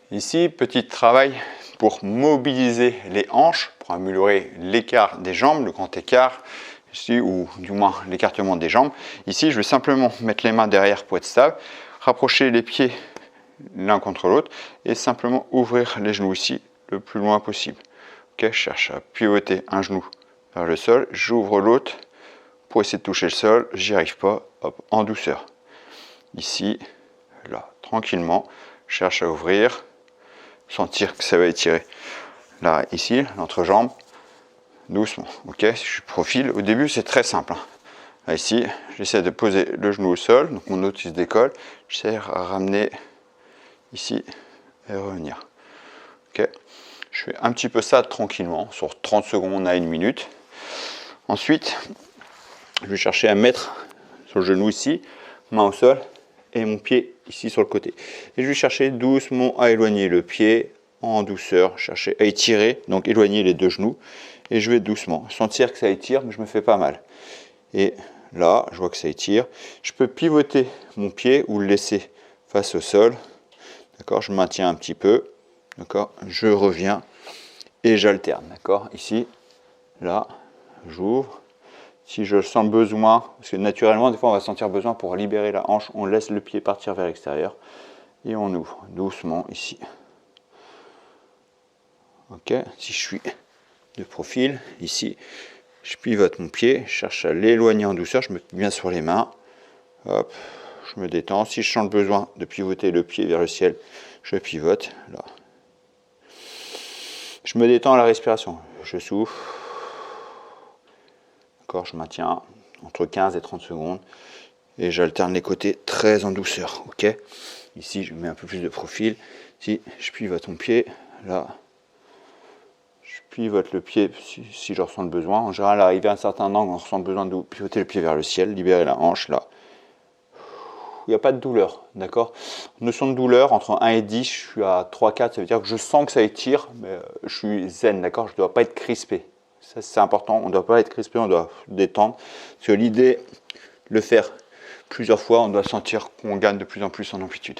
Ici, petit travail pour mobiliser les hanches, pour améliorer l'écart des jambes, le grand écart, ici, ou du moins l'écartement des jambes. Ici, je vais simplement mettre les mains derrière pour être stable, rapprocher les pieds l'un contre l'autre et simplement ouvrir les genoux ici le plus loin possible. Okay, je cherche à pivoter un genou vers le sol, j'ouvre l'autre pour essayer de toucher le sol, j'y arrive pas, hop, en douceur. Ici, là, tranquillement, je cherche à ouvrir, sentir que ça va étirer. Là, ici, l'entrejambe, doucement. Ok, si je profile, au début c'est très simple. Là, ici, j'essaie de poser le genou au sol, donc mon autre il se décolle, j'essaie de ramener ici et revenir. Ok, je fais un petit peu ça tranquillement, sur 30 secondes à 1 minute. Ensuite, je vais chercher à mettre sur le genou ici, main au sol, et mon pied ici sur le côté. Et je vais chercher doucement à éloigner le pied en douceur, chercher à étirer, donc éloigner les deux genoux. Et je vais doucement sentir que ça étire, mais je me fais pas mal. Et là, je vois que ça étire. Je peux pivoter mon pied ou le laisser face au sol. D'accord, je maintiens un petit peu. D'accord, je reviens et j'alterne. D'accord, ici, là, j'ouvre. Si je sens le besoin, parce que naturellement, des fois, on va sentir besoin pour libérer la hanche, on laisse le pied partir vers l'extérieur et on ouvre doucement ici. Ok, si je suis de profil, ici, je pivote mon pied, je cherche à l'éloigner en douceur, je me mets bien sur les mains, hop, je me détends. Si je sens le besoin de pivoter le pied vers le ciel, je pivote, là. Je me détends à la respiration, je souffle. D'accord, je maintiens entre 15 et 30 secondes et j'alterne les côtés très en douceur. Ok, ici je mets un peu plus de profil. Si je pivote mon pied, là, je pivote le pied si je ressens le besoin. En général, arrivé à un certain angle, on ressent le besoin de pivoter le pied vers le ciel, libérer la hanche là. Il n'y a pas de douleur, d'accord. Notion de douleur, entre 1 et 10, je suis à 3-4, ça veut dire que je sens que ça étire, mais je suis zen, d'accord. Je ne dois pas être crispé. Ça, c'est important, on ne doit pas être crispé, on doit détendre. Parce que l'idée, le faire plusieurs fois, on doit sentir qu'on gagne de plus en plus en amplitude.